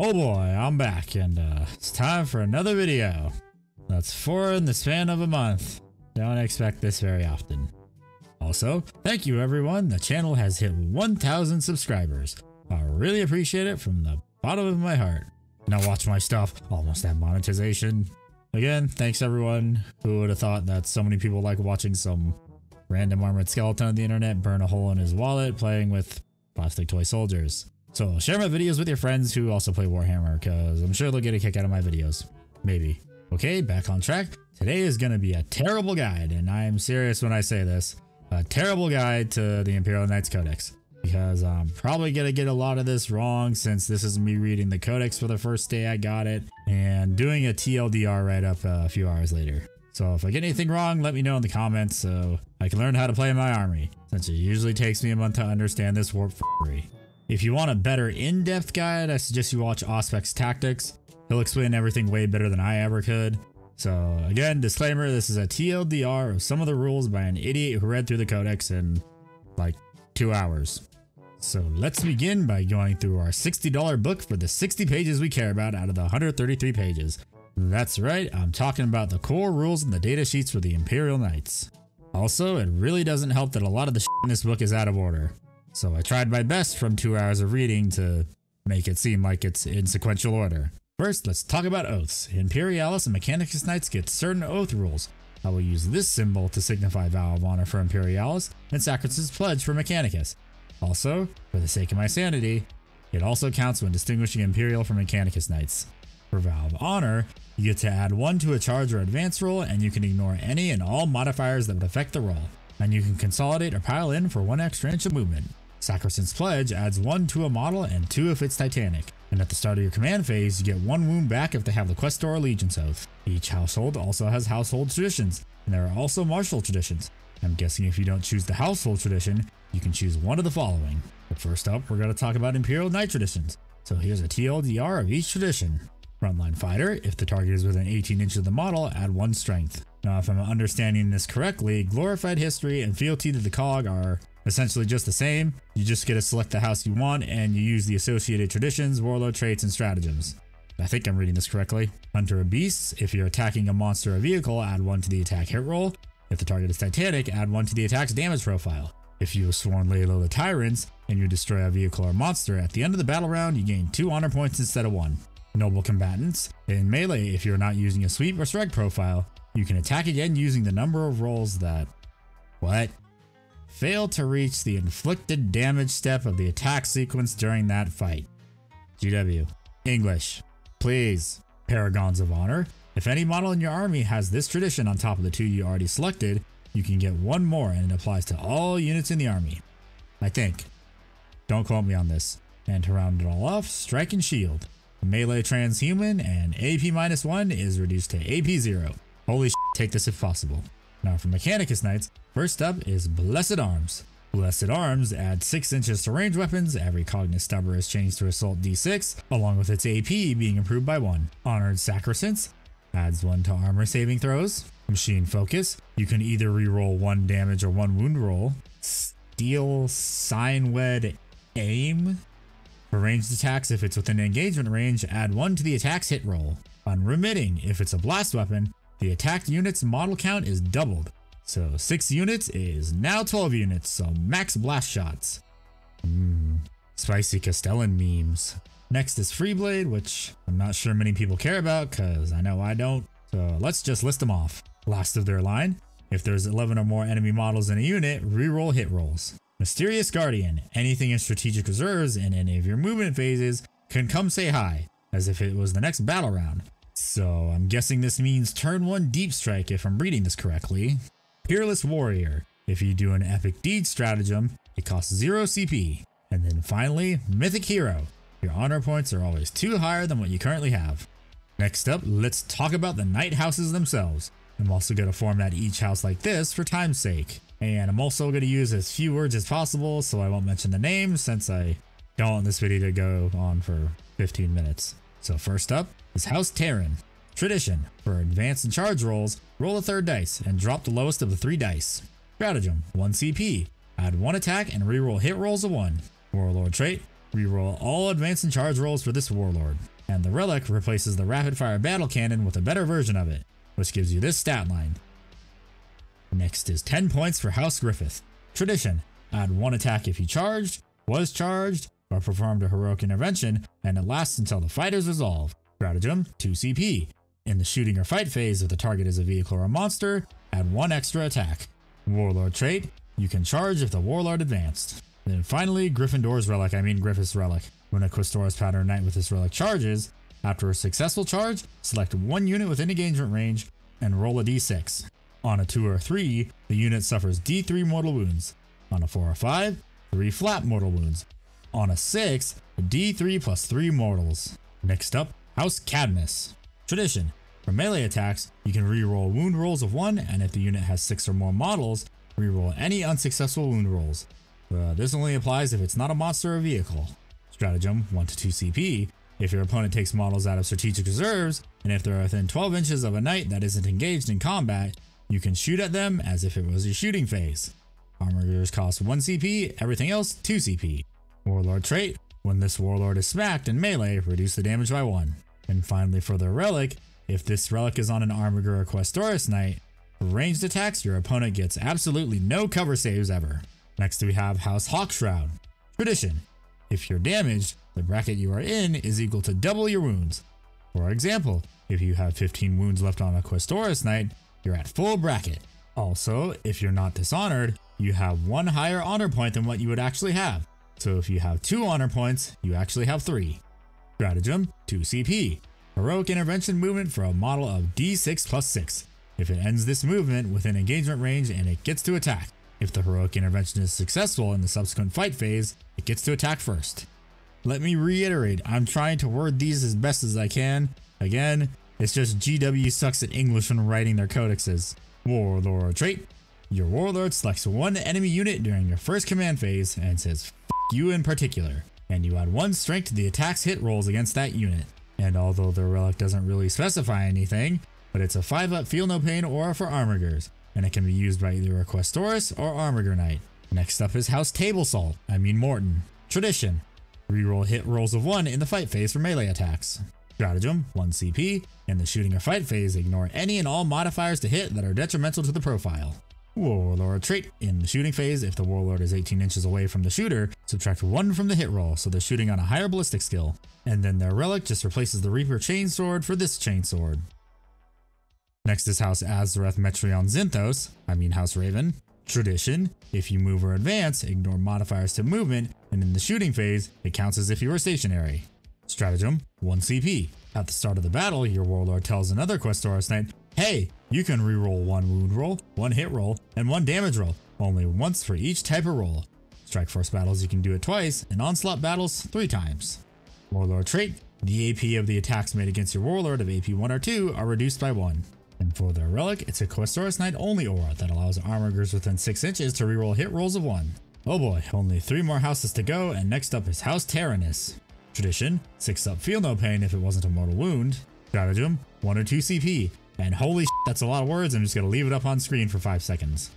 Oh boy, I'm back and it's time for another video. That's 4 in the span of a month. Don't expect this very often. Also, thank you everyone. The channel has hit 1,000 subscribers. I really appreciate it from the bottom of my heart. Now watch my stuff, almost at monetization. Again, thanks everyone. Who would have thought that so many people like watching some random armored skeleton on the internet burn a hole in his wallet playing with plastic toy soldiers. So share my videos with your friends who also play Warhammer, because I'm sure they'll get a kick out of my videos. Maybe. Okay, back on track. Today is going to be a terrible guide, and I am serious when I say this. A terrible guide to the Imperial Knights Codex. Because I'm probably going to get a lot of this wrong, since this is me reading the Codex for the first day I got it, and doing a TLDR write-up a few hours later. So if I get anything wrong, let me know in the comments so I can learn how to play my army, since it usually takes me a month to understand this warp f***ery. If you want a better in-depth guide, I suggest you watch Ospec's Tactics. He'll explain everything way better than I ever could. So again, disclaimer, this is a TLDR of some of the rules by an idiot who read through the Codex in like 2 hours. So let's begin by going through our $60 book for the 60 pages we care about out of the 133 pages. That's right, I'm talking about the core rules and the data sheets for the Imperial Knights. Also, it really doesn't help that a lot of the shit in this book is out of order. So I tried my best from 2 hours of reading to make it seem like it's in sequential order. First, let's talk about oaths. Imperialis and Mechanicus Knights get certain oath rules. I will use this symbol to signify vow of honor for Imperialis and Sacris's pledge for Mechanicus. Also, for the sake of my sanity, it also counts when distinguishing Imperial from Mechanicus Knights. For vow of honor, you get to add 1 to a charge or advance roll, and you can ignore any and all modifiers that would affect the roll. And you can consolidate or pile in for 1 extra inch of movement. Sacris's pledge adds 1 to a model and 2 if it's Titanic. And at the start of your command phase, you get 1 wound back if they have the Questor Allegiance Oath. Each household also has household traditions, and there are also martial traditions. I'm guessing if you don't choose the household tradition, you can choose one of the following. But first up, we're going to talk about Imperial Knight traditions. So here's a TLDR of each tradition. Frontline fighter, if the target is within 18 inches of the model, add 1 strength. Now if I'm understanding this correctly, glorified history and fealty to the cog are essentially just the same. You just get to select the house you want and you use the associated traditions, warlord traits, and stratagems. I think I'm reading this correctly. Hunter of Beasts, if you're attacking a monster or vehicle, add 1 to the attack hit roll. If the target is Titanic, add 1 to the attack's damage profile. If you have sworn Layla the Tyrants and you destroy a vehicle or monster, at the end of the battle round you gain 2 honor points instead of 1. Noble Combatants, in melee, if you're not using a sweep or strike profile, you can attack again using the number of rolls that fail to reach the inflicted damage step of the attack sequence during that fight. GW. English. Please. Paragons of Honor. If any model in your army has this tradition on top of the 2 you already selected, you can get 1 more and it applies to all units in the army. I think. Don't quote me on this. And to round it all off, Strike and Shield. Melee transhuman and AP-1 is reduced to AP-0. Holy shit, take this if possible. Now for Mechanicus Knights, first up is Blessed Arms. Blessed Arms adds 6 inches to ranged weapons, every Cognis Stubber is changed to Assault D6, along with its AP being improved by 1. Honored Sacrisants adds 1 to armor saving throws. Machine Focus, you can either reroll 1 damage or 1 wound roll. Steel Signwed Aim. For ranged attacks, if it's within engagement range, add 1 to the attack's hit roll. Unremitting, if it's a blast weapon, the attacked unit's model count is doubled. So 6 units is now 12 units, so max blast shots. Spicy Castellan memes. Next is Freeblade, which I'm not sure many people care about, cause I know I don't. So let's just list them off. Last of their line, if there's 11 or more enemy models in a unit, reroll hit rolls. Mysterious Guardian, anything in strategic reserves in any of your movement phases can come say hi, as if it was the next battle round. So I'm guessing this means turn 1 deep strike if I'm reading this correctly. Peerless Warrior, if you do an epic deed stratagem, it costs 0 CP. And then finally, Mythic Hero, your honor points are always 2 higher than what you currently have. Next up, let's talk about the Knight houses themselves. I'm also going to format each house like this for time's sake. And I'm also going to use as few words as possible, so I won't mention the names since I don't want this video to go on for 15 minutes. So first up is House Terryn. Tradition. For advance and charge rolls, roll a 3rd dice and drop the lowest of the 3 dice. Stratagem. 1 CP. Add 1 attack and reroll hit rolls of 1. Warlord trait. reroll all advance and charge rolls for this warlord. And the relic replaces the rapid fire battle cannon with a better version of it, which gives you this stat line. Next is 10 points for House Griffith. Tradition, add 1 attack if you charged, was charged, or performed a heroic intervention, and it lasts until the fight is resolved. Stratagem, 2 CP. In the shooting or fight phase, if the target is a vehicle or a monster, add 1 extra attack. Warlord trait, you can charge if the warlord advanced. Then finally, Griffith's relic. When a Questoris pattern knight with this relic charges, after a successful charge, select 1 unit within engagement range and roll a d6. On a 2 or 3, the unit suffers d3 mortal wounds. On a 4 or 5, 3 flat mortal wounds. On a 6, d3 plus 3 mortals. Next up, House Cadmus. Tradition, for melee attacks, you can reroll wound rolls of 1, and if the unit has 6 or more models, reroll any unsuccessful wound rolls. This only applies if it's not a monster or vehicle. Stratagem, 1 to 2 CP. If your opponent takes models out of strategic reserves, and if they're within 12 inches of a knight that isn't engaged in combat, you can shoot at them as if it was your shooting phase. Armorers cost 1 CP, everything else 2 CP. Warlord trait, when this warlord is smacked in melee, reduce the damage by 1. And finally for the relic, if this relic is on an Armiger or Questoris knight, for ranged attacks your opponent gets absolutely no cover saves ever. Next we have House Hawkshroud. Tradition, if you're damaged, the bracket you are in is equal to double your wounds. For example, if you have 15 wounds left on a Questoris knight, you're at full bracket. Also, if you're not dishonored, you have 1 higher honor point than what you would actually have. So if you have 2 honor points, you actually have 3. Stratagem, 2 CP. Heroic intervention movement for a model of d6 plus 6. If it ends this movement within engagement range and it gets to attack. If the heroic intervention is successful in the subsequent fight phase, it gets to attack first. Let me reiterate, I'm trying to word these as best as I can. Again, it's just GW sucks at English when writing their codexes. Warlord trait. Your warlord selects 1 enemy unit during your first command phase and says F you in particular. And you add 1 strength to the attack's hit rolls against that unit. And although the relic doesn't really specify anything, but it's a 5-up feel no pain aura for Armigers, and it can be used by either a Questoris or Armiger Knight. Next up is House Mortan. Tradition, reroll hit rolls of 1 in the fight phase for melee attacks. Stratagem, 1 CP. In the shooting or fight phase, ignore any and all modifiers to hit that are detrimental to the profile. Warlord trait, in the shooting phase, if the warlord is 18 inches away from the shooter, subtract 1 from the hit roll so they're shooting on a higher ballistic skill. And then their relic just replaces the Reaper Chainsword for this Chainsword. Next is House House Raven. Tradition, if you move or advance, ignore modifiers to movement, and in the shooting phase, it counts as if you were stationary. Stratagem, 1 CP. At the start of the battle, your warlord tells another Questoris knight, hey, you can reroll 1 wound roll, 1 hit roll, and 1 damage roll, only once for each type of roll. Strike Force battles you can do it twice, and Onslaught battles 3 times. Warlord trait, the AP of the attacks made against your warlord of AP 1 or 2 are reduced by 1. And for their relic, it's a Questoris Knight only aura that allows Armigers within 6 inches to reroll hit rolls of 1. Oh boy, only 3 more houses to go, and next up is House Taranis. Tradition, 6-up feel no pain if it wasn't a mortal wound. Stratagem, 1 or 2 CP. And holy shit, that's a lot of words, I'm just gonna leave it up on screen for 5 seconds.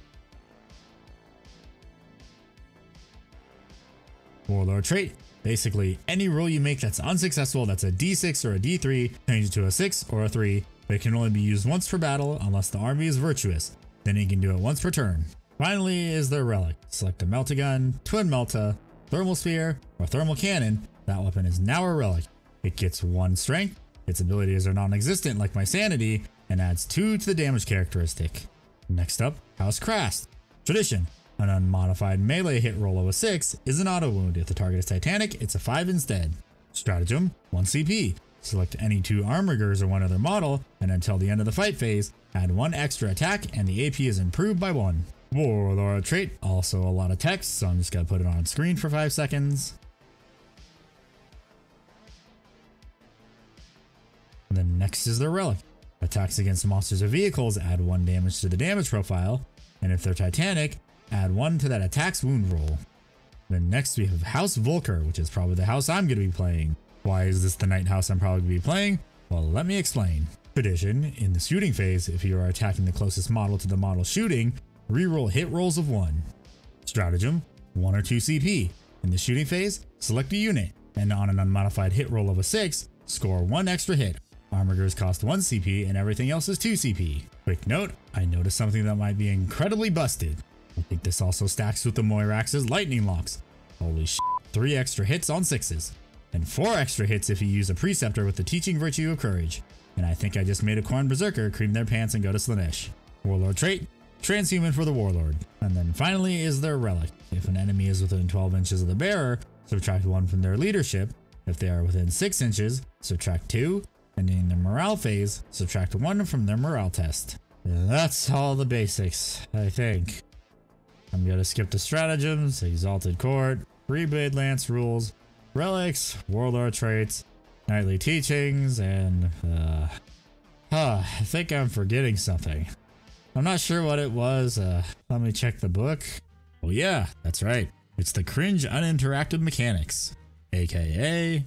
Warlord trait, basically any roll you make that's unsuccessful that's a d6 or a d3, change it to a 6 or a 3, but it can only be used once per battle unless the army is virtuous, then you can do it once per turn. Finally is their relic. Select a Melta-Gun, Twin Melta, Thermal Spear, or Thermal Cannon. That weapon is now a relic. It gets 1 strength, its abilities are non-existent like my sanity, and adds 2 to the damage characteristic. Next up, House Krast. Tradition, an unmodified melee hit roll of a 6 is an auto wound. If the target is Titanic, it's a 5 instead. Stratagem, 1 CP. Select any 2 Armigers or 1 other model, and until the end of the fight phase, add 1 extra attack and the AP is improved by 1. Warlord trait, also a lot of text, so I'm just gonna put it on screen for 5 seconds. And then next is their relic. Attacks against monsters or vehicles add 1 damage to the damage profile, and if they're Titanic, add 1 to that attack's wound roll. Then next we have House Vulker, which is probably the house I'm going to be playing. Why is this the night house I'm probably going to be playing? Well, let me explain. Tradition, in the shooting phase, if you are attacking the closest model to the model shooting, reroll hit rolls of 1. Stratagem, 1 or 2 CP. In the shooting phase, select a unit, and on an unmodified hit roll of a 6, score 1 extra hit. Armigers cost 1 CP and everything else is 2 CP. Quick note, I noticed something that might be incredibly busted. I think this also stacks with the Moirax's lightning locks. Holy sh*, 3 extra hits on 6s. And 4 extra hits if you use a Preceptor with the teaching virtue of courage. And I think I just made a Khorne Berserker cream their pants and go to Slaanesh. Warlord trait, transhuman for the Warlord. And then finally is their relic. If an enemy is within 12 inches of the bearer, subtract 1 from their leadership. If they are within 6 inches, subtract 2. And in the morale phase, subtract 1 from their morale test. That's all the basics, I think. I'm gonna skip the stratagems, Exalted Court, Freeblade Lance rules, relics, warlord traits, knightly teachings, and I think I'm forgetting something. I'm not sure what it was. Let me check the book. Oh yeah, that's right. It's the cringe uninteractive mechanics, aka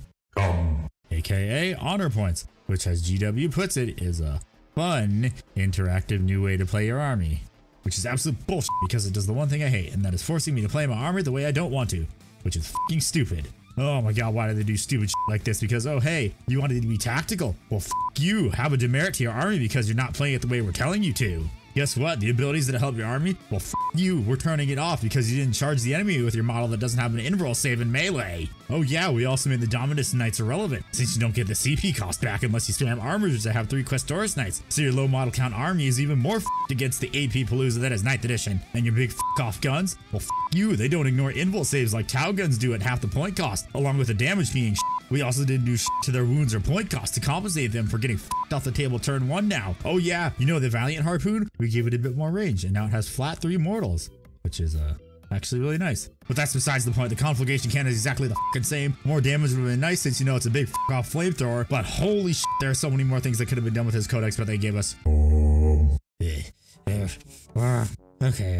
honor points, which as GW puts it is a fun interactive new way to play your army. Which is absolute bullshit because it does the one thing I hate, and that is forcing me to play my army the way I don't want to, which is fucking stupid. Oh my god, why do they do stupid shit like this? Because, oh hey, you wanted to be tactical. Well, fuck you. Have a demerit to your army because you're not playing it the way we're telling you to. Guess what? The abilities that help your army? Well, fuck you. We're turning it off because you didn't charge the enemy with your model that doesn't have an inroll save in melee. Oh yeah, we also made the Dominus Knights irrelevant since you don't get the CP cost back unless you spam armors that have 3 Questoris Knights. So your low model count army is even more f***ed against the AP Palooza that is 9th edition. And your big f*** off guns? Well, f*** you. They don't ignore invul saves like Tau guns do at half the point cost, along with the damage being shit. We also didn't do shit to their wounds or point cost to compensate them for getting f***ed off the table turn 1 now. Oh yeah, you know the Valiant Harpoon? We gave it a bit more range and now it has flat 3 mortals, which is actually really nice. But that's besides the point. The Conflagration Cannon is exactly the fucking same. More damage would have been nice since you know it's a big off flamethrower, but holy shit, there are so many more things that could have been done with his codex, but they gave us. Okay,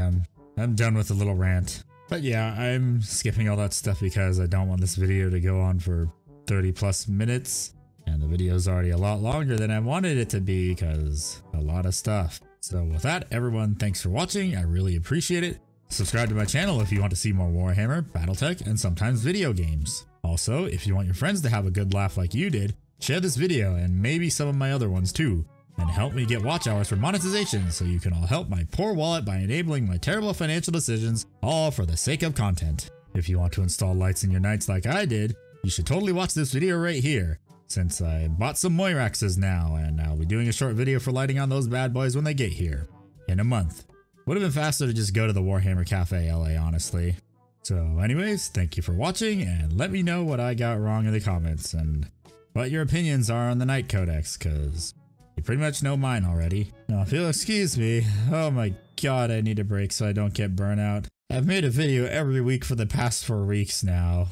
I'm done with the little rant. But yeah, I'm skipping all that stuff because I don't want this video to go on for 30 plus minutes. And the video is already a lot longer than I wanted it to be because a lot of stuff. So with that, everyone, thanks for watching. I really appreciate it. Subscribe to my channel if you want to see more Warhammer, Battletech, and sometimes video games. Also, if you want your friends to have a good laugh like you did, share this video and maybe some of my other ones too. And help me get watch hours for monetization so you can all help my poor wallet by enabling my terrible financial decisions, all for the sake of content. If you want to install lights in your knights like I did, you should totally watch this video right here, since I bought some Moiraxes now and I'll be doing a short video for lighting on those bad boys when they get here. In a month. Would have been faster to just go to the Warhammer Cafe LA, honestly. So anyways, thank you for watching and let me know what I got wrong in the comments and what your opinions are on the Knight Codex, cause you pretty much know mine already. Now if you'll excuse me, oh my god, I need a break so I don't get burnout. I've made a video every week for the past 4 weeks now.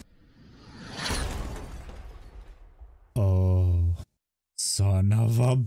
Oh, son of a